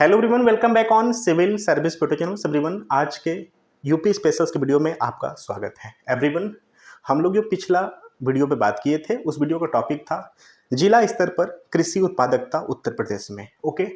Hello everyone, welcome back on civil service photo channel. Everyone, आज के UP specials के video में आपका स्वागत है। एवरीवन, हम लोग जो पिछला वीडियो पे बात किए थे उस वीडियो का टॉपिक था जिला स्तर पर कृषि उत्पादकता उत्तर प्रदेश में। ओके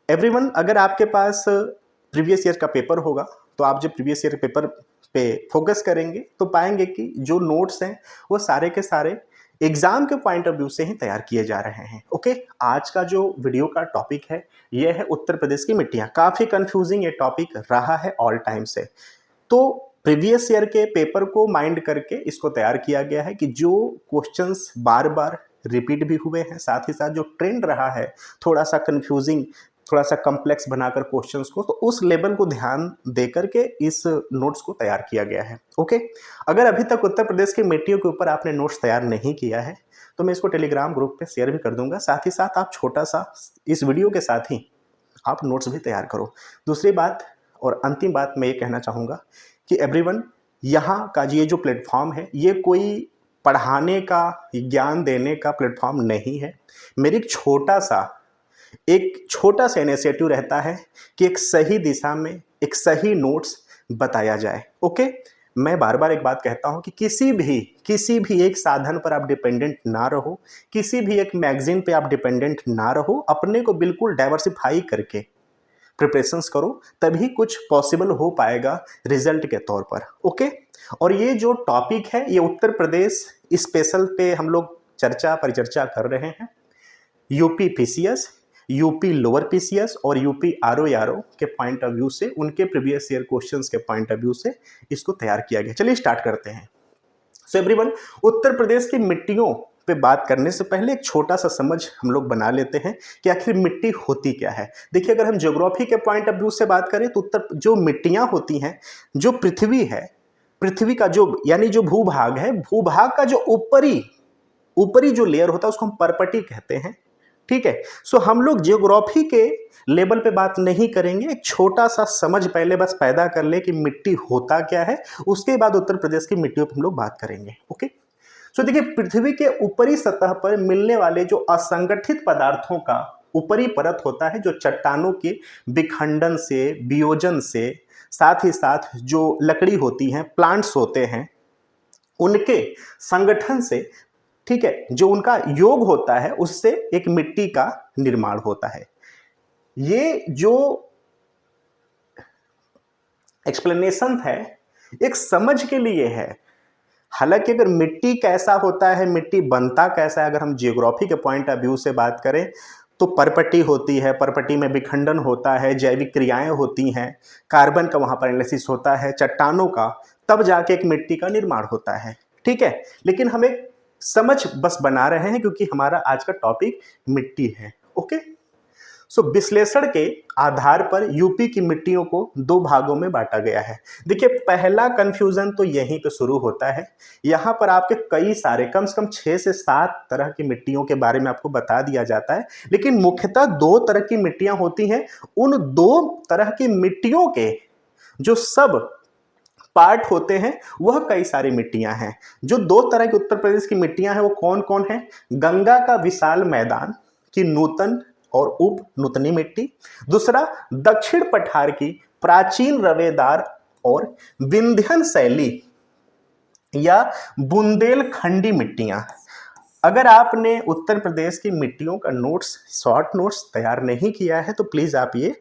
एवरीवन, अगर आपके पास प्रीवियस ईयर का पेपर होगा तो आप जब प्रीवियस ईयर पेपर पे फोकस करेंगे तो पाएंगे कि जो नोट्स हैं वो सारे के सारे एग्जाम के पॉइंट ऑफ व्यू से ही तैयार किए जा रहे हैं। ओके, आज का जो वीडियो का टॉपिक है ये है उत्तर प्रदेश की मिट्टियां। काफी कंफ्यूजिंग ये टॉपिक रहा है ऑल टाइम से, तो प्रीवियस ईयर के पेपर को माइंड करके इसको तैयार किया गया है कि जो क्वेश्चंस बार बार रिपीट भी हुए हैं, साथ ही साथ जो ट्रेंड रहा है थोड़ा सा कंफ्यूजिंग, थोड़ा सा कॉम्प्लेक्स बनाकर क्वेश्चंस को, तो उस लेवल को ध्यान देकर के इस नोट्स को तैयार किया गया है। ओके, अगर अभी तक उत्तर प्रदेश की मिट्टियों के ऊपर आपने नोट्स तैयार नहीं किया है तो मैं इसको टेलीग्राम ग्रुप पे शेयर भी कर दूंगा। साथ ही साथ आप छोटा सा इस वीडियो के साथ ही आप नोट्स भी तैयार करो। दूसरी बात और अंतिम बात मैं ये कहना चाहूँगा कि एवरीवन, यहाँ का ये जो प्लेटफॉर्म है ये कोई पढ़ाने का, ज्ञान देने का प्लेटफॉर्म नहीं है। मेरी एक छोटा सा इनिशिएटिव रहता है कि एक सही दिशा में एक सही नोट्स बताया जाए। ओके, मैं बार बार एक बात कहता हूं कि किसी भी एक साधन पर आप डिपेंडेंट ना रहो, किसी भी एक मैगजीन पे आप डिपेंडेंट ना रहो, अपने को बिल्कुल डाइवर्सिफाई करके प्रिपरेशंस करो, तभी कुछ पॉसिबल हो पाएगा रिजल्ट के तौर पर। ओके, और ये जो टॉपिक है ये उत्तर प्रदेश स्पेशल पे हम लोग परिचर्चा कर रहे हैं। UP PCS, UP lower PCS और यूपी आरओ के पॉइंट ऑफ व्यू से, उनके प्रीवियस ईयर क्वेश्चंस के पॉइंट ऑफ व्यू से इसको तैयार किया गया। चलिए स्टार्ट करते हैं। सो एवरीवन, उत्तर प्रदेश की मिट्टियों पे बात करने से पहले एक छोटा सा समझ हम लोग बना लेते हैं कि आखिर मिट्टी होती क्या है। देखिए, अगर हम ज्योग्राफी के पॉइंट ऑफ व्यू से बात करें तो उत्तर जो मिट्टियां होती हैं, जो पृथ्वी है, पृथ्वी का जो यानी जो भूभाग है, भूभाग का जो ऊपरी जो लेयर होता है उसको हम परपटी कहते हैं। ठीक है, सो हम लोग जियोग्राफी के लेवल पे बात नहीं करेंगे, एक छोटा सा समझ पहले बस पैदा कर ले कि मिट्टी होता क्या है, उसके बाद उत्तर प्रदेश की मिट्टियों पे हम लोग बात करेंगे। ओके, सो देखिए, पृथ्वी के ऊपरी सतह पर मिलने वाले जो असंगठित पदार्थों का ऊपरी परत होता है, जो चट्टानों के विखंडन से, वियोजन से, साथ ही साथ जो लकड़ी होती है, प्लांट्स होते हैं, उनके संगठन से, ठीक है, जो उनका योग होता है उससे एक मिट्टी का निर्माण होता है। ये जो एक्सप्लेनेशन है एक समझ के लिए है। हालांकि अगर मिट्टी कैसा होता है, मिट्टी बनता कैसा है, अगर हम जियोग्राफी के पॉइंट ऑफ व्यू से बात करें तो परपटी होती है, परपटी में विखंडन होता है, जैविक क्रियाएं होती हैं, कार्बन का वहां पर एनालिसिस होता है, चट्टानों का, तब जाके एक मिट्टी का निर्माण होता है। ठीक है, लेकिन हम एक समझ बस बना रहे हैं क्योंकि हमारा आज का टॉपिक मिट्टी है। ओके, सो विश्लेषण के आधार पर यूपी की मिट्टियों को दो भागों में बांटा गया है। देखिए, पहला कंफ्यूजन तो यहीं पे शुरू होता है। यहाँ पर आपके कई सारे, कम से कम 6 से 7 तरह की मिट्टियों के बारे में आपको बता दिया जाता है, लेकिन मुख्यतः 2 तरह की मिट्टियां होती हैं। उन 2 तरह की मिट्टियों के जो सब पार्ट होते हैं वह कई सारी मिट्टियां हैं। जो 2 तरह की उत्तर प्रदेश की मिट्टियां हैं वो कौन कौन है? गंगा का विशाल मैदान की नूतन और उप नूतनी मिट्टी, दूसरा दक्षिण पठार की प्राचीन रवेदार और विंध्यन शैली या बुंदेलखंडी मिट्टियां। अगर आपने उत्तर प्रदेश की मिट्टियों का नोट्स, शॉर्ट नोट्स तैयार नहीं किया है तो प्लीज आप ये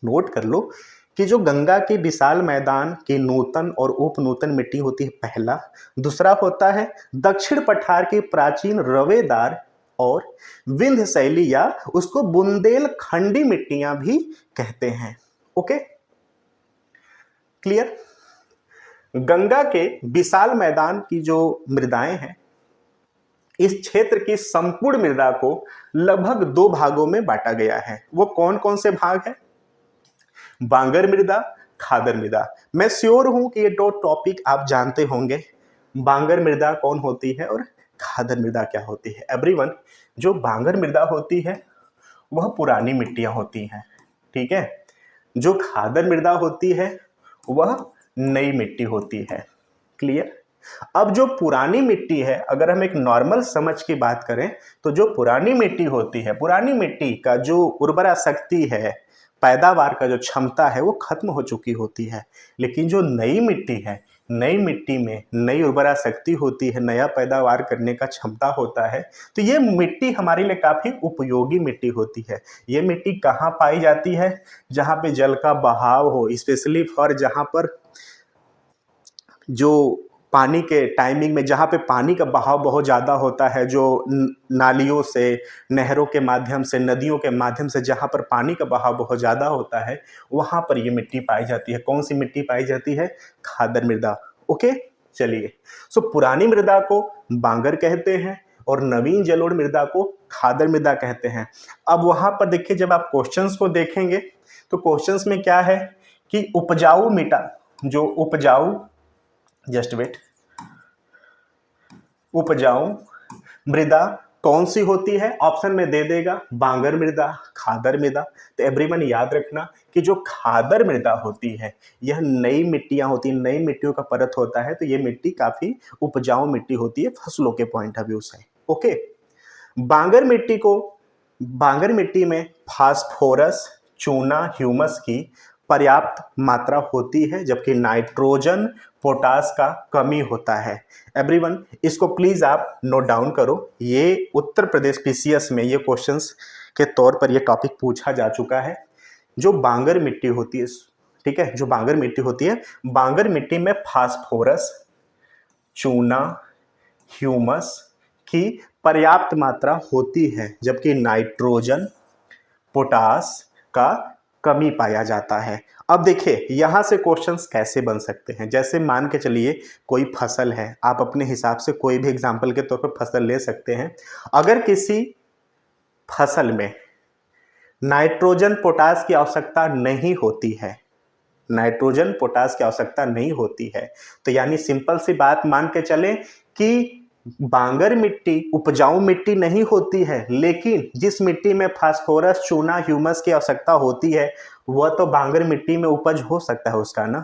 नोट कर लो कि जो गंगा के विशाल मैदान की नूतन और उप नूतन मिट्टी होती है पहला, दूसरा होता है दक्षिण पठार की प्राचीन रवेदार और विंध्य शैली या उसको बुंदेलखंडी मिट्टियां भी कहते हैं। Okay, clear? गंगा के विशाल मैदान की जो मृदाएं हैं, इस क्षेत्र की संपूर्ण मृदा को लगभग 2 भागों में बांटा गया है। वो कौन कौन से भाग हैं? बांगर मृदा, खादर मृदा। मैं श्योर हूं कि ये 2 टॉपिक आप जानते होंगे, बांगर मृदा कौन होती है और खादर मृदा क्या होती है। एवरीवन, जो बांगर मृदा होती है वह पुरानी मिट्टियां होती हैं, ठीक है। जो खादर मृदा होती है वह नई मिट्टी होती है। क्लियर? अब जो पुरानी मिट्टी है, अगर हम एक नॉर्मल समझ की बात करें तो जो पुरानी मिट्टी होती है, पुरानी मिट्टी का जो उर्वरा शक्ति है, पैदावार का जो क्षमता है वो खत्म हो चुकी होती है। लेकिन जो नई मिट्टी है, नई मिट्टी में नई उर्वरा शक्ति होती है, नया पैदावार करने का क्षमता होता है। तो ये मिट्टी हमारे लिए काफ़ी उपयोगी मिट्टी होती है। ये मिट्टी कहाँ पाई जाती है? जहाँ पे जल का बहाव हो, स्पेशली फॉर जहाँ पर जो पानी के टाइमिंग में, जहाँ पे पानी का बहाव बहुत ज़्यादा होता है, जो नालियों से, नहरों के माध्यम से, नदियों के माध्यम से जहाँ पर पानी का बहाव बहुत ज़्यादा होता है, वहाँ पर ये मिट्टी पाई जाती है। कौन सी मिट्टी पाई जाती है? खादर मृदा। ओके, चलिए। सो पुरानी मृदा को बांगर कहते हैं और नवीन जलोढ़ मृदा को खादर मृदा कहते हैं। अब वहाँ पर देखिए, जब आप क्वेश्चंस को देखेंगे तो क्वेश्चंस में क्या है कि उपजाऊ मिट्टी, जो उपजाऊ, जस्ट वेट, उपजाऊ मृदा कौन सी होती है? ऑप्शन में दे देगा बांगर मृदा, खादर मृदा। तो एवरीवन याद रखना कि जो खादर मृदा होती है, यह नई मिट्टियां होती हैं, नई मिट्टियों का परत होता है। तो ये मिट्टी काफी उपजाऊ मिट्टी होती है फसलों के पॉइंट ऑफ व्यू से। ओके, बांगर मिट्टी को, बांगर मिट्टी में फास्फोरस, चूना, ह्यूमस की पर्याप्त मात्रा होती है, जबकि नाइट्रोजन, पोटास का कमी होता है। एवरीवन, इसको प्लीज आप नोट डाउन करो। ये उत्तर प्रदेश पीसीएस में ये क्वेश्चंस के तौर पर ये टॉपिक पूछा जा चुका है। जो बांगर मिट्टी होती है, ठीक है, जो बांगर मिट्टी होती है, बांगर मिट्टी में फास्फोरस, चूना, ह्यूमस की पर्याप्त मात्रा होती है, जबकि नाइट्रोजन, पोटास का कमी पाया जाता है। अब देखिए यहां से क्वेश्चंस कैसे बन सकते हैं। जैसे मान के चलिए कोई फसल है, आप अपने हिसाब से कोई भी एग्जांपल के तौर पर फसल ले सकते हैं। अगर किसी फसल में नाइट्रोजन, पोटास की आवश्यकता नहीं होती है, नाइट्रोजन, पोटास की आवश्यकता नहीं होती है, तो यानी सिंपल सी बात मान के चलें कि बांगर मिट्टी उपजाऊ मिट्टी नहीं होती है, लेकिन जिस मिट्टी में फास्फोरस, चूना, ह्यूमस की आवश्यकता होती है, वह तो बांगर मिट्टी में उपज हो सकता है उसका ना।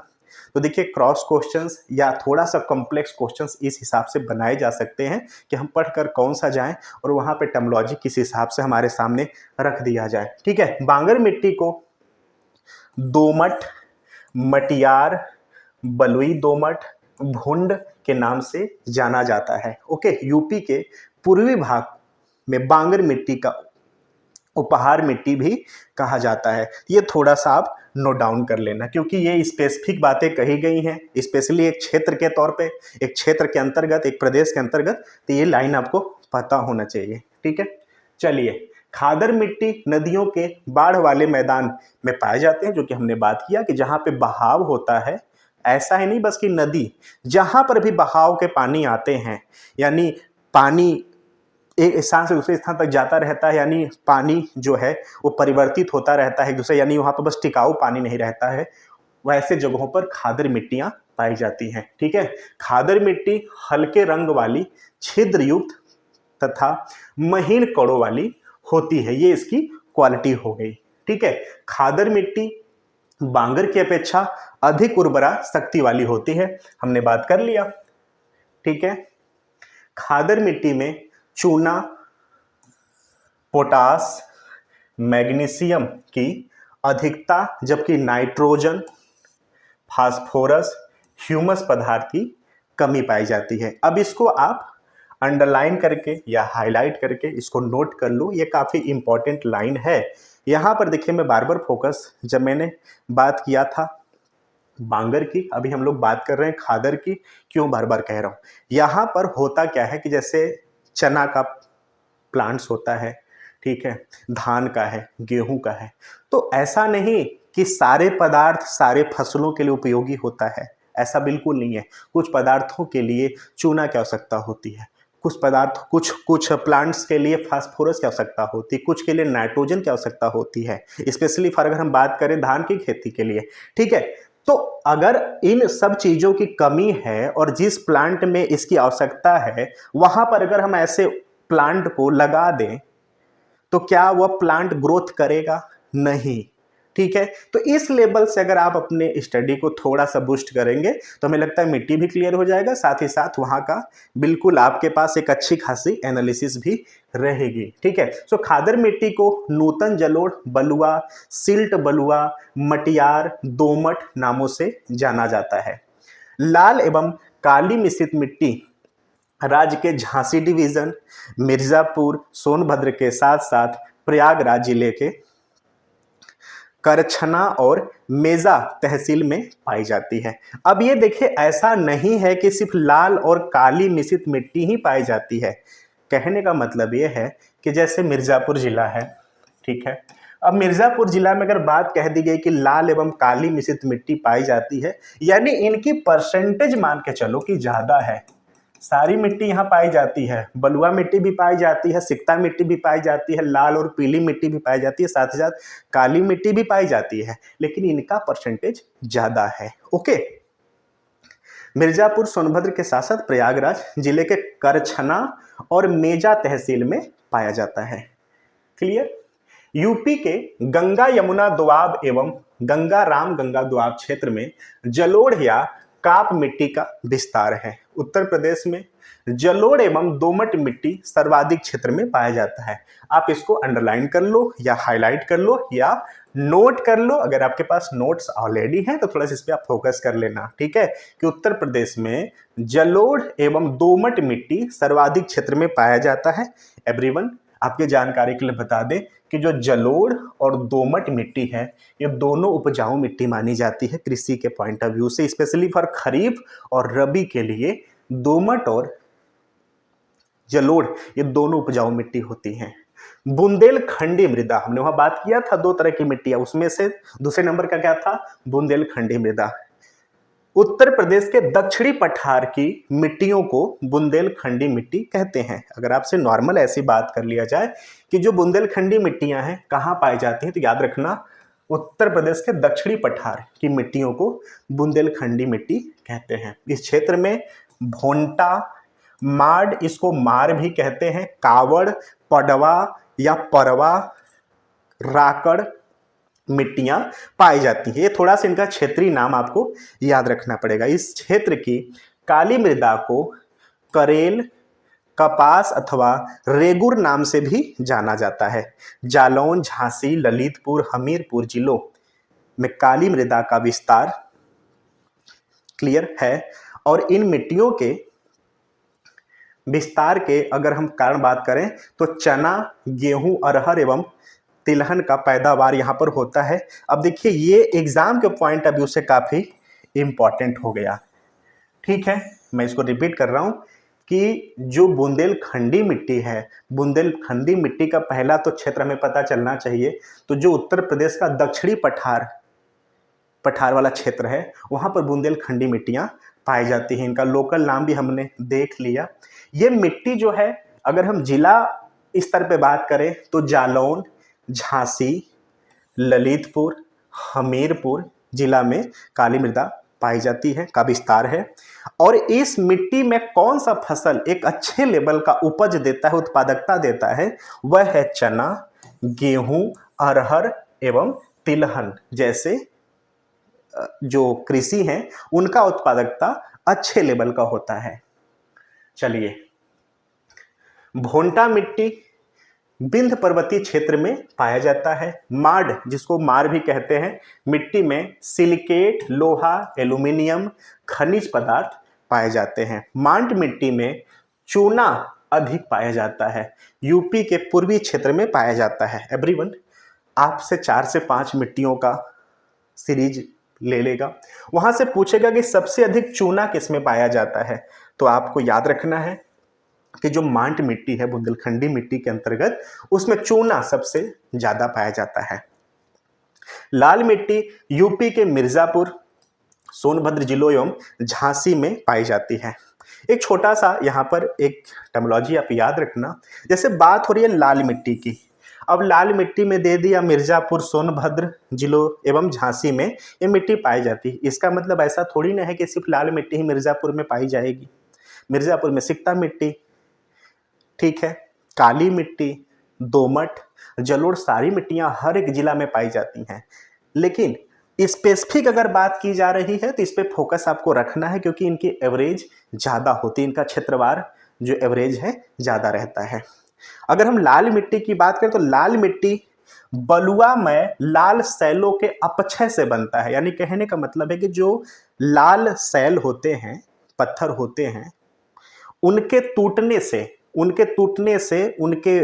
तो देखिए क्रॉस क्वेश्चंस या थोड़ा सा कॉम्प्लेक्स क्वेश्चंस इस हिसाब से बनाए जा सकते हैं कि हम पढ़कर कौन सा जाएं और वहां पे टर्मिनोलॉजी किस हिसाब से हमारे सामने रख दिया जाए। ठीक है, बांगर मिट्टी को दोमट, मटियार, बलुई दोमट, भुंड के नाम से जाना जाता है। ओके, यूपी के पूर्वी भाग में बांगर मिट्टी का उपहार मिट्टी भी कहा जाता है। ये थोड़ा सा आप नोट डाउन कर लेना, क्योंकि ये स्पेसिफिक बातें कही गई हैं, स्पेशली एक क्षेत्र के तौर पे, एक क्षेत्र के अंतर्गत, एक प्रदेश के अंतर्गत। तो ये लाइन आपको पता होना चाहिए। ठीक है, चलिए। खादर मिट्टी नदियों के बाढ़ वाले मैदान में पाए जाते हैं, जो कि हमने बात किया कि जहाँ पे बहाव होता है, ऐसा ही नहीं बस कि नदी, जहाँ पर भी बहाव के पानी आते हैं, यानी पानी एक स्थान से दूसरे स्थान तक जाता रहता है, यानी पानी जो है वो परिवर्तित होता रहता है एक दूसरे, यानी वहाँ पर बस टिकाऊ पानी नहीं रहता है, वैसे जगहों पर खादर मिट्टियाँ पाई जाती हैं। ठीक है, खादर मिट्टी हल्के रंग वाली, छिद्र युक्त तथा महीन कणों वाली होती है। ये इसकी क्वालिटी हो गई। ठीक है, खादर मिट्टी बांगर की अपेक्षा अधिक उर्वरा शक्ति वाली होती है, हमने बात कर लिया। ठीक है, खादर मिट्टी में चूना, पोटास, मैग्नीशियम की अधिकता, जबकि नाइट्रोजन, फास्फोरस, ह्यूमस पदार्थ की कमी पाई जाती है। अब इसको आप अंडरलाइन करके या हाईलाइट करके इसको नोट कर लो, ये काफ़ी इंपॉर्टेंट लाइन है। यहाँ पर देखिए मैं बार बार फोकस, जब मैंने बात किया था बांगर की, अभी हम लोग बात कर रहे हैं खादर की, क्यों बार बार कह रहा हूँ। यहाँ पर होता क्या है कि जैसे चना का प्लांट्स होता है, ठीक है, धान का है, गेहूं का है, तो ऐसा नहीं कि सारे पदार्थ सारे फसलों के लिए उपयोगी होता है, ऐसा बिल्कुल नहीं है। कुछ पदार्थों के लिए चूना की आवश्यकता होती है, कुछ पदार्थ, कुछ प्लांट्स के लिए फास्फोरस की आवश्यकता होती है, कुछ के लिए नाइट्रोजन की आवश्यकता होती है, स्पेशली फॉर अगर हम बात करें धान की खेती के लिए। ठीक है, तो अगर इन सब चीजों की कमी है और जिस प्लांट में इसकी आवश्यकता है, वहां पर अगर हम ऐसे प्लांट को लगा दें तो क्या वह प्लांट ग्रोथ करेगा? नहीं। ठीक है। तो इस लेवल से अगर आप अपने स्टडी को थोड़ा सा बूस्ट करेंगे तो हमें लगता है मिट्टी भी क्लियर हो जाएगा, साथ ही साथ वहाँ का बिल्कुल आपके पास एक अच्छी खासी एनालिसिस भी रहेगी, ठीक है। सो खादर मिट्टी को नूतन जलोढ़ बलुआ, सिल्ट बलुआ, मटियार, दोमट नामों से जाना जाता है। लाल एवं काली मिश्रित मिट्टी राज्य के झांसी डिवीजन, मिर्जापुर, सोनभद्र के साथ साथ प्रयागराज जिले के करछना और मेजा तहसील में पाई जाती है। अब ये देखिए, ऐसा नहीं है कि सिर्फ लाल और काली मिश्रित मिट्टी ही पाई जाती है। कहने का मतलब ये है कि जैसे मिर्जापुर जिला है, ठीक है, अब मिर्जापुर जिला में अगर बात कह दी गई कि लाल एवं काली मिश्रित मिट्टी पाई जाती है, यानी इनकी परसेंटेज मान के चलो कि ज्यादा है। सारी मिट्टी यहाँ पाई जाती है, बलुआ मिट्टी भी पाई जाती है, सिकता मिट्टी भी पाई जाती है, लाल और पीली मिट्टी भी पाई जाती है, साथ ही साथ काली मिट्टी भी पाई जाती है, लेकिन इनका परसेंटेज ज्यादा है। ओके, मिर्जापुर सोनभद्र के साथ साथ प्रयागराज जिले के करछना और मेजा तहसील में पाया जाता है। क्लियर। यूपी के गंगा यमुना दोआब एवं गंगा राम गंगा दोआब क्षेत्र में जलोढ़ या काप मिट्टी का विस्तार है। उत्तर प्रदेश में जलोढ़ एवं दोमट मिट्टी सर्वाधिक क्षेत्र में पाया जाता है। आप इसको अंडरलाइन कर लो या हाईलाइट कर लो या नोट कर लो। अगर आपके पास नोट्स ऑलरेडी हैं तो थोड़ा सा इस पे आप फोकस कर लेना, ठीक है, कि उत्तर प्रदेश में जलोढ़ एवं दोमट मिट्टी सर्वाधिक क्षेत्र में पाया जाता है। एवरीवन, आपके जानकारी के लिए बता दें कि जो जलोढ़ और दोमट मिट्टी है, ये दोनों उपजाऊ मिट्टी मानी जाती है कृषि के पॉइंट ऑफ व्यू से। स्पेशली फॉर खरीफ और रबी के लिए दोमट और जलोढ़ ये दोनों उपजाऊ मिट्टी होती हैं। बुंदेलखंडी मृदा, हमने वहां बात किया था 2 तरह की मिट्टियां, उसमें से दूसरे नंबर का क्या था? बुंदेलखंडी मृदा। उत्तर प्रदेश के दक्षिणी पठार की मिट्टियों को बुंदेलखंडी मिट्टी कहते हैं। अगर आपसे नॉर्मल ऐसी बात कर लिया जाए कि जो बुंदेलखंडी मिट्टियां हैं कहाँ पाई जाती हैं, तो याद रखना उत्तर प्रदेश के दक्षिणी पठार की मिट्टियों को बुंदेलखंडी मिट्टी कहते हैं। इस क्षेत्र में भोंटा, माड़, इसको मार भी कहते हैं, कावड़, पडवा या परवा, राकड़ मिट्टियां पाई जाती हैं। ये थोड़ा सा इनका क्षेत्रीय नाम आपको याद रखना पड़ेगा। इस क्षेत्र की काली मृदा को करेल, कपास अथवा रेगुर नाम से भी जाना जाता है। जालौन, झांसी, ललितपुर, हमीरपुर जिलों में काली मृदा का विस्तार क्लियर है। और इन मिट्टियों के विस्तार के अगर हम कारण बात करें तो चना, गेहूं, अरहर एवं तिलहन का पैदावार यहाँ पर होता है। अब देखिए, ये एग्जाम के पॉइंट ऑफ व्यू से काफी इंपॉर्टेंट हो गया, ठीक है। मैं इसको रिपीट कर रहा हूं कि जो बुंदेलखंडी मिट्टी है, बुंदेलखंडी मिट्टी का पहला तो क्षेत्र हमें पता चलना चाहिए। तो जो उत्तर प्रदेश का दक्षिणी पठार वाला क्षेत्र है, वहां पर बुंदेलखंडी मिट्टियां पाई जाती हैं। इनका लोकल नाम भी हमने देख लिया। ये मिट्टी जो है, अगर हम जिला स्तर पे बात करें तो जालौन, झांसी, ललितपुर, हमीरपुर जिला में काली मृदा पाई जाती है, का विस्तार है। और इस मिट्टी में कौन सा फसल एक अच्छे लेवल का उपज देता है, उत्पादकता देता है, वह है चना, गेहूं, अरहर एवं तिलहन जैसे जो कृषि हैं उनका उत्पादकता अच्छे लेवल का होता है। चलिए, भोंटा मिट्टी विंध्य पर्वतीय क्षेत्र में पाया जाता है। माड़, जिसको मार भी कहते हैं, मिट्टी में सिलिकेट, लोहा, एल्यूमिनियम, खनिज पदार्थ पाए जाते हैं। मांड मिट्टी में चूना अधिक पाया जाता है। यूपी के पूर्वी क्षेत्र में पाया जाता है। एवरीवन, आपसे 4 से 5 मिट्टियों का सीरीज ले लेगा, वहां से पूछेगा कि सबसे अधिक चूना किसमें पाया जाता है, तो आपको याद रखना है कि जो मांट मिट्टी है बुंदेलखंडी मिट्टी के अंतर्गत, उसमें चूना सबसे ज्यादा पाया जाता है। लाल मिट्टी यूपी के मिर्जापुर, सोनभद्र जिलों एवं झांसी में पाई जाती है। एक छोटा सा यहाँ पर एक टर्मिनोलॉजी आप याद रखना, जैसे बात हो रही है लाल मिट्टी की, अब लाल मिट्टी में दे दिया मिर्जापुर, सोनभद्र जिलों एवं झांसी में ये मिट्टी पाई जाती है। इसका मतलब ऐसा थोड़ी ना है कि सिर्फ लाल मिट्टी ही मिर्जापुर में पाई जाएगी। मिर्जापुर में सिकता मिट्टी, ठीक है, काली मिट्टी, दोमट, जलोढ़, सारी मिट्टियां हर एक जिला में पाई जाती हैं। लेकिन स्पेसिफिक अगर बात की जा रही है तो इस पे फोकस आपको रखना है, क्योंकि इनकी एवरेज ज़्यादा होती है, इनका क्षेत्रवार जो एवरेज है ज़्यादा रहता है। अगर हम लाल मिट्टी की बात करें तो लाल मिट्टी बलुआ में लाल सैलों के अपक्षय से बनता है। यानी कहने का मतलब है कि जो लाल सैल होते हैं, पत्थर होते हैं, उनके टूटने से उनके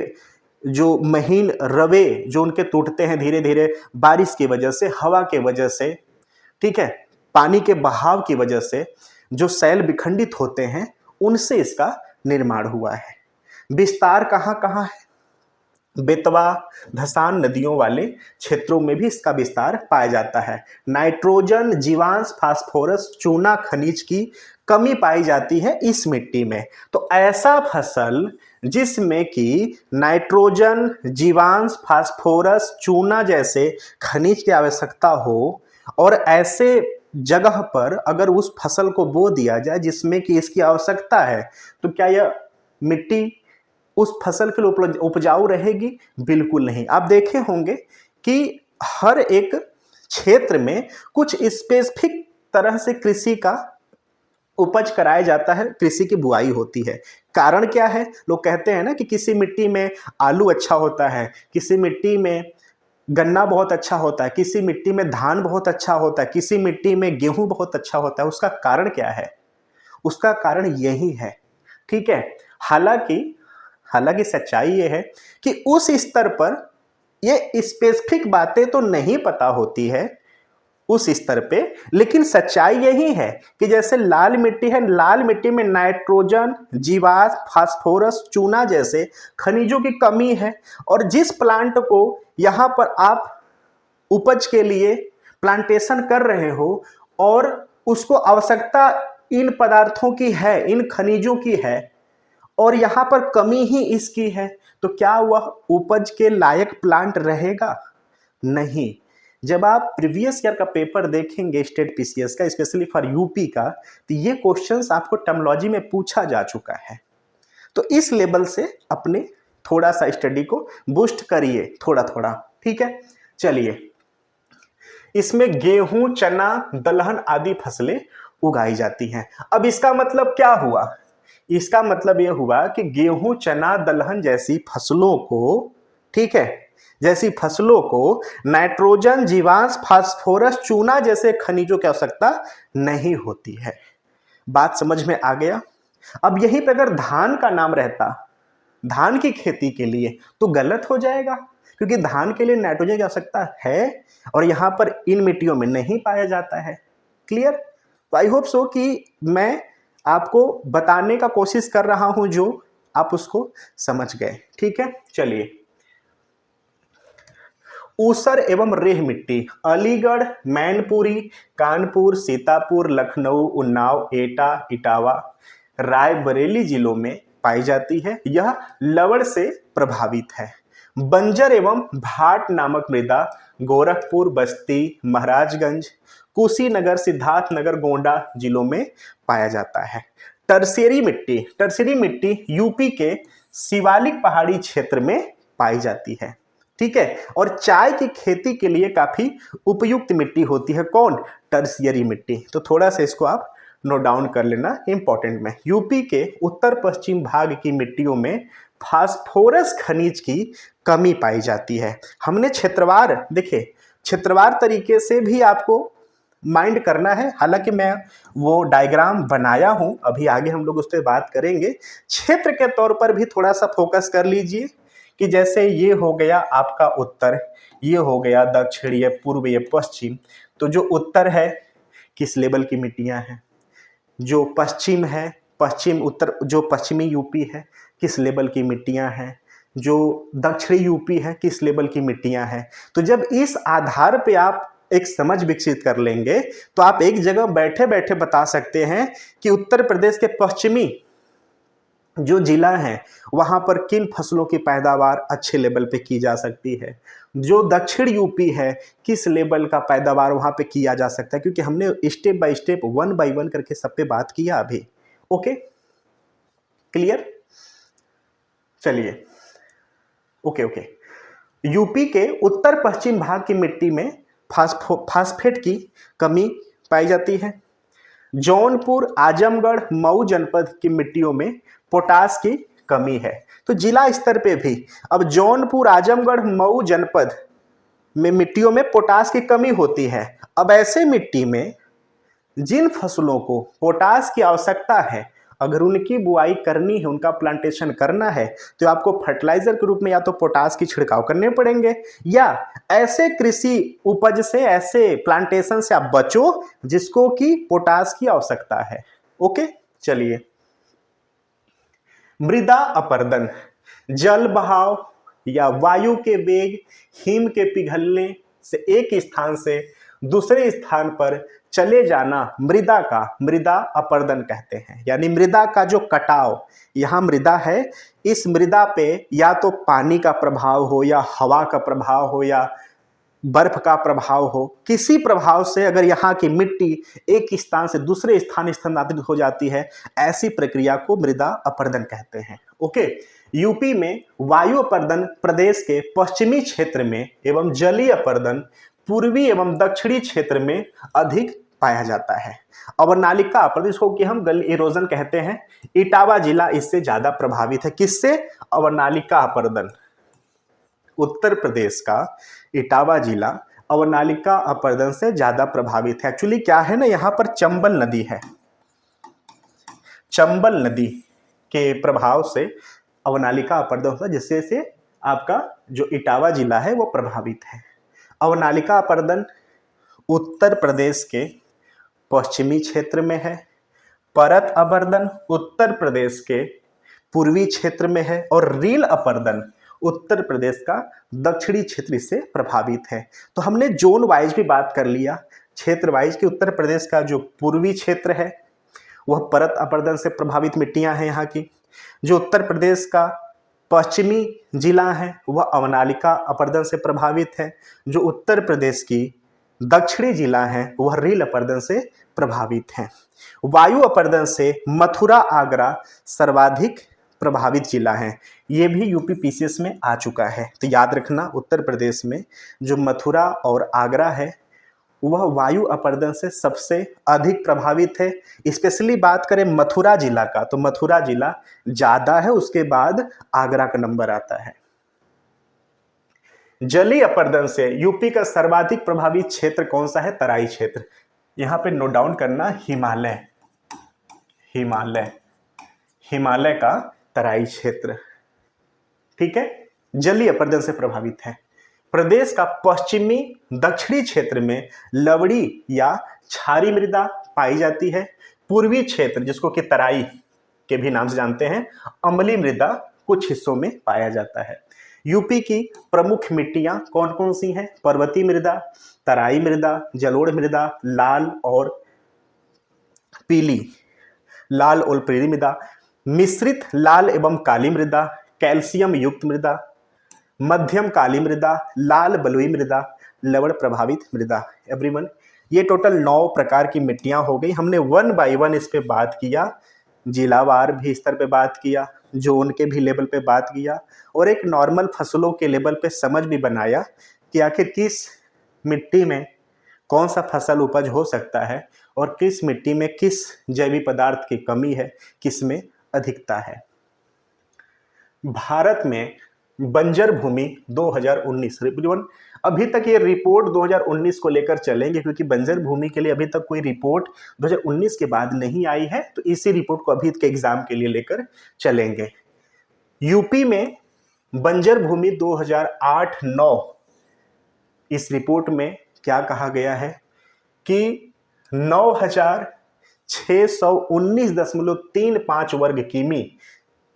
जो महीन रवे जो उनके टूटते हैं धीरे धीरे बारिश की वजह से, हवा के वजह से, ठीक है, पानी के बहाव की वजह से जो सैल विखंडित होते हैं, उनसे इसका निर्माण हुआ है। विस्तार कहाँ कहाँ है? बेतवा, धसान नदियों वाले क्षेत्रों में भी इसका विस्तार पाया जाता है। नाइट्रोजन, जीवांश, फास्फोरस, चूना खनिज की कमी पाई जाती है इस मिट्टी में। तो ऐसा फसल जिसमें कि नाइट्रोजन, जीवांश, फास्फोरस, चूना जैसे खनिज की आवश्यकता हो, और ऐसे जगह पर अगर उस फसल को बो दिया जाए जिसमें कि इसकी आवश्यकता है, तो क्या यह मिट्टी उस फसल के लिए उपजाऊ रहेगी? बिल्कुल नहीं। आप देखे होंगे कि हर एक क्षेत्र में कुछ स्पेसिफिक तरह से कृषि का उपज कराया जाता है, कृषि की बुआई होती है। कारण क्या है? लोग कहते हैं ना कि किसी मिट्टी में आलू अच्छा होता है, किसी मिट्टी में गन्ना बहुत अच्छा होता है, किसी मिट्टी में धान बहुत अच्छा होता है, किसी मिट्टी में गेहूं बहुत अच्छा होता है। उसका कारण क्या है? उसका कारण यही है, ठीक है। हालांकि सच्चाई ये है कि उस स्तर पर ये स्पेसिफिक बातें तो नहीं पता होती है उस स्तर पे, लेकिन सच्चाई यही है कि जैसे लाल मिट्टी है, लाल मिट्टी में नाइट्रोजन, जीवांश, फास्फोरस, चूना जैसे खनिजों की कमी है, और जिस प्लांट को यहां पर आप उपज के लिए प्लांटेशन कर रहे हो और उसको आवश्यकता इन पदार्थों की है, इन खनिजों की है, और यहां पर कमी ही इसकी है, तो क्या वह उपज के लायक प्लांट रहेगा? नहीं। जब आप प्रीवियस ईयर का पेपर देखेंगे स्टेट पीसीएस का, स्पेशली फॉर यूपी का, तो ये क्वेश्चंस आपको टर्मिनोलॉजी में पूछा जा चुका है। तो इस लेवल से अपने थोड़ा सा स्टडी को बूस्ट करिए, थोड़ा थोड़ा, ठीक है। चलिए, इसमें गेहूं, चना, दलहन आदि फसलें उगाई जाती हैं। अब इसका मतलब क्या हुआ? इसका मतलब यह हुआ कि गेहूं, चना, दलहन जैसी फसलों को, ठीक है, जैसी फसलों को नाइट्रोजन, जीवांश, फास्फोरस, चूना जैसे खनिजों की आवश्यकता नहीं होती है। बात समझ में आ गया? अब यहीं पर अगर धान का नाम रहता, धान की खेती के लिए, तो गलत हो जाएगा, क्योंकि धान के लिए नाइट्रोजन की आवश्यकता है और यहां पर इन मिट्टियों में नहीं पाया जाता है। क्लियर? तो आई होप सो कि मैं आपको बताने का कोशिश कर रहा हूं जो आप उसको समझ गए, ठीक है। चलिए, ऊसर एवं रेह मिट्टी अलीगढ़, मैनपुरी, कानपुर, सीतापुर, लखनऊ, उन्नाव, एटा, इटावा, रायबरेली जिलों में पाई जाती है। यह लवण से प्रभावित है। बंजर एवं भाट नामक मृदा गोरखपुर, बस्ती, महाराजगंज, कुशीनगर, सिद्धार्थनगर, गोंडा जिलों में पाया जाता है। टर्शियरी मिट्टी यूपी के शिवालिक पहाड़ी क्षेत्र में पाई जाती है, ठीक है। और चाय की खेती के लिए काफी उपयुक्त मिट्टी होती है। कौन? टर्शियरी मिट्टी। तो थोड़ा सा इसको आप नोट डाउन कर लेना, इंपॉर्टेंट में। यूपी के उत्तर पश्चिम भाग की मिट्टियों में फास्फोरस खनिज की कमी पाई जाती है। हमने क्षेत्रवार, देखिए, क्षेत्रवार तरीके से भी आपको माइंड करना है, हालांकि मैं वो डायग्राम बनाया हूं, अभी आगे हम लोग उस पर बात करेंगे। क्षेत्र के तौर पर भी थोड़ा सा फोकस कर लीजिए कि जैसे ये हो गया आपका उत्तर, ये हो गया दक्षिण, ये पूर्व, ये पश्चिम। तो जो उत्तर है किस लेवल की मिट्टियां हैं, जो पश्चिम है, पश्चिम उत्तर, जो पश्चिमी यूपी है किस लेवल की मिट्टियां हैं, जो दक्षिणी यूपी है किस लेवल की मिट्टियां हैं। तो जब इस आधार पे आप एक समझ विकसित कर लेंगे तो आप एक जगह बैठे बैठे बता सकते हैं कि उत्तर प्रदेश के पश्चिमी जो जिला है वहां पर किन फसलों की पैदावार अच्छे लेवल पे की जा सकती है, जो दक्षिण यूपी है किस लेवल का पैदावार वहां पे किया जा सकता है, क्योंकि हमने step by step, one by one करके सब पे बात किया अभी। Okay, clear? चलिए, ओके। यूपी के उत्तर पश्चिम भाग की मिट्टी में फास्फेट की कमी पाई जाती है। जौनपुर, आजमगढ़, मऊ जनपद की मिट्टियों में पोटास की कमी है। तो जिला स्तर पे भी अब जौनपुर, आजमगढ़, मऊ जनपद में मिट्टियों में पोटास की कमी होती है। अब ऐसे मिट्टी में जिन फसलों को पोटास की आवश्यकता है, अगर उनकी बुआई करनी है, उनका प्लांटेशन करना है, तो आपको फर्टिलाइजर के रूप में या तो पोटास की छिड़काव करने पड़ेंगे, या ऐसे कृषि उपज से, ऐसे प्लांटेशन से आप बचो जिसको कि पोटास की आवश्यकता है। ओके, चलिए। मृदा अपरदन, जल बहाव या वायु के वेग, हिम के पिघलने से एक स्थान से दूसरे स्थान पर चले जाना मृदा अपरदन कहते हैं। यानी मृदा का जो कटाव, यहाँ मृदा है, इस मृदा पे या तो पानी का प्रभाव हो, या हवा का प्रभाव हो, या बर्फ का प्रभाव हो, किसी प्रभाव से अगर यहाँ की मिट्टी एक स्थान से दूसरे स्थान स्थानांतरित हो जाती है, ऐसी प्रक्रिया को मृदा अपरदन कहते हैं। ओके, यूपी में वायु अपरदन प्रदेश के पश्चिमी क्षेत्र में एवं जलीय अपरदन पूर्वी एवं दक्षिणी क्षेत्र में अधिक पाया जाता है। अवनालिका अपरदन, इसको कि हम गल इरोजन कहते हैं, इटावा जिला इससे ज्यादा प्रभावित है। किससे? अवनालिका अपरदन। उत्तर प्रदेश का इटावा जिला अवनालिका अपरदन से ज्यादा प्रभावित है। एक्चुअली क्या है ना, यहाँ पर चंबल नदी है, चंबल नदी के प्रभाव से अवनालिका अपरदन होता है, जिससे से आपका जो इटावा जिला है वो प्रभावित है। अवनालिका अपरदन उत्तर प्रदेश के पश्चिमी क्षेत्र में है, परत अपरदन उत्तर प्रदेश के पूर्वी क्षेत्र में है, और रील अपरदन उत्तर प्रदेश का दक्षिणी क्षेत्र से प्रभावित है। तो हमने जोन वाइज भी बात कर लिया, क्षेत्र वाइज कि उत्तर प्रदेश का जो पूर्वी क्षेत्र है वह परत अपरदन से प्रभावित मिट्टियां हैं यहाँ की। जो उत्तर प्रदेश का पश्चिमी जिला है वह अवनालिका अपरदन से प्रभावित है। जो उत्तर प्रदेश की दक्षिणी जिला है वह रील अपरदन से प्रभावित है। वायु अपरदन से मथुरा, आगरा सर्वाधिक प्रभावित जिला है। ये भी यूपी पीसीएस में आ चुका है, तो याद रखना उत्तर प्रदेश में जो मथुरा और आगरा है वह वायु अपरदन से सबसे अधिक प्रभावित है। स्पेशली बात करें मथुरा जिला का, तो मथुरा जिला ज्यादा है, उसके बाद आगरा का नंबर आता है। जलीय अपरदन से यूपी का सर्वाधिक प्रभावित क्षेत्र कौन सा है? तराई क्षेत्र। यहां पे नोट डाउन करना, हिमालय, हिमालय, हिमालय का तराई क्षेत्र, ठीक है, जलीय अपरदन से प्रभावित है। प्रदेश का पश्चिमी दक्षिणी क्षेत्र में लवड़ी या क्षारी मृदा पाई जाती है। पूर्वी क्षेत्र, जिसको कि तराई के भी नाम से जानते हैं, अम्लीय मृदा कुछ हिस्सों में पाया जाता है। यूपी की प्रमुख मिट्टियां कौन कौन सी हैं? पर्वतीय मृदा, तराई मृदा, जलोढ़ मृदा, लाल और पीली, लाल और पीली मृदा, मिश्रित लाल एवं काली मृदा, कैल्शियम युक्त मृदा, मध्यम काली मृदा, लाल बलुई मृदा, लवण प्रभावित मृदा। एवरीवन, ये टोटल 9 प्रकार की मिट्टियां हो गई। हमने 1 बाय 1 इस पे बात किया, जिलावार भी स्तर पे बात किया, जोन के भी लेवल पे बात किया, और एक नॉर्मल फसलों के लेवल पे समझ भी बनाया कि आखिर किस मिट्टी में कौन सा फसल उपज हो सकता है और किस मिट्टी में किस जैविक पदार्थ की कमी है, किस में अधिकता है। भारत में बंजर भूमि 2019, अभी तक ये रिपोर्ट 2019 को लेकर चलेंगे, क्योंकि बंजर भूमि के लिए अभी तक कोई रिपोर्ट 2019 के बाद नहीं आई है, तो इसी रिपोर्ट को अभी के एग्जाम के लिए लेकर चलेंगे। यूपी में बंजर भूमि 2008-9, इस रिपोर्ट में क्या कहा गया है कि 9619.35 वर्ग किमी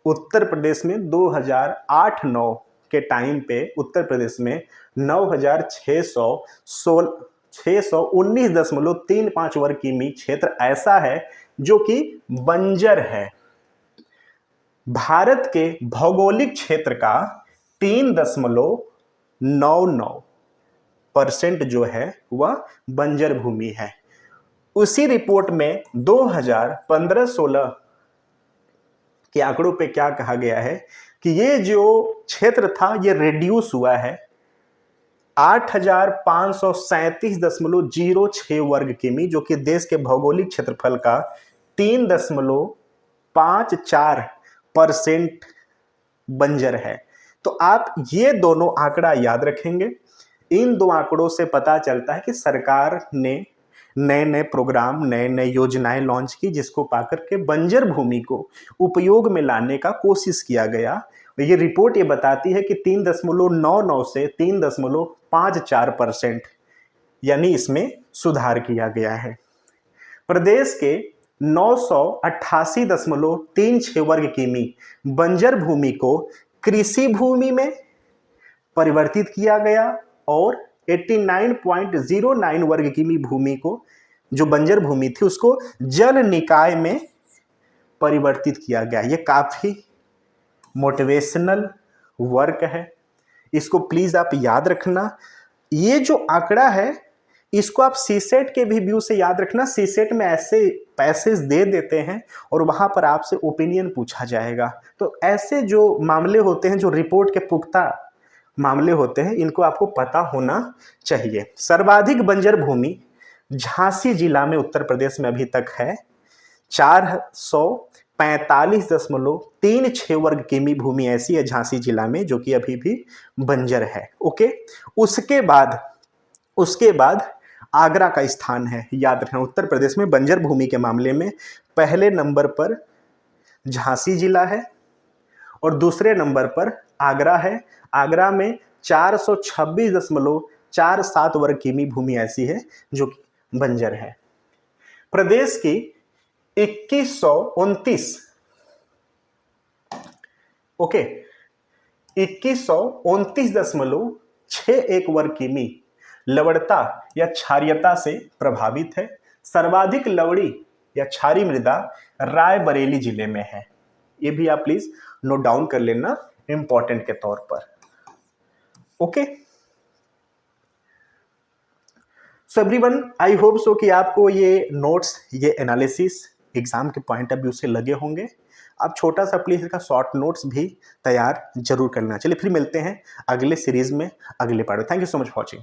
उत्तर प्रदेश में 2008-9 के टाइम पे उत्तर प्रदेश में 9619.35 वर्ग किमी क्षेत्र ऐसा है जो कि बंजर है। भारत के भौगोलिक क्षेत्र का 3.99% जो है वह बंजर भूमि है। उसी रिपोर्ट में 2015-16 के आंकड़ों पे क्या कहा गया है कि ये जो क्षेत्र था ये रिड्यूस हुआ है, 8,537.06 वर्ग किमी, जो कि देश के भौगोलिक क्षेत्रफल का 3.54% बंजर है। तो आप ये दोनों आंकड़ा याद रखेंगे। इन दो आंकड़ों से पता चलता है कि सरकार ने नए नए प्रोग्राम, नए नए योजनाएं लॉन्च की, जिसको पाकर के बंजर भूमि को उपयोग में लाने का कोशिश किया गया। ये रिपोर्ट ये बताती है कि 3.99 से 3.54% यानी इसमें सुधार किया गया है। प्रदेश के 988.36 वर्ग किमी बंजर भूमि को कृषि भूमि में परिवर्तित किया गया और 89.09 वर्ग किमी भूमि को, जो बंजर भूमि थी, उसको जल निकाय में परिवर्तित किया गया। ये काफी मोटिवेशनल वर्क है, इसको प्लीज आप याद रखना। ये जो आंकड़ा है इसको आप सीसेट के भी व्यू से याद रखना। सीसेट में ऐसे पैसेज दे देते हैं और वहां पर आपसे ओपिनियन पूछा जाएगा। तो ऐसे जो मामले होते हैं, जो रिपोर्ट के पुख्ता मामले होते हैं, इनको आपको पता होना चाहिए। सर्वाधिक बंजर भूमि झांसी जिला में उत्तर प्रदेश में अभी तक है। 445.36 वर्ग किमी भूमि ऐसी है झांसी जिला में जो कि अभी भी बंजर है। ओके, उसके बाद आगरा का स्थान है, याद रखना। उत्तर प्रदेश में बंजर भूमि के मामले में पहले नंबर पर झांसी जिला है और दूसरे नंबर पर आगरा है। आगरा में 426.47 वर्ग किमी भूमि ऐसी है जो कि बंजर है। प्रदेश की 2129.61 वर्ग किमी लवणता या क्षारीयता से प्रभावित है। सर्वाधिक लवणी या क्षारी मृदा रायबरेली जिले में है। ये भी आप प्लीज नोट डाउन कर लेना इंपॉर्टेंट के तौर पर। Okay, so everyone, I hope so कि आपको ये नोट्स, ये एनालिसिस एग्जाम के पॉइंट ऑफ व्यू से लगे होंगे। आप छोटा सा प्लीज इसका शॉर्ट नोट्स भी तैयार जरूर करना। चलिए फिर मिलते हैं अगले सीरीज में, अगले पार्ट में। Thank you so much for watching.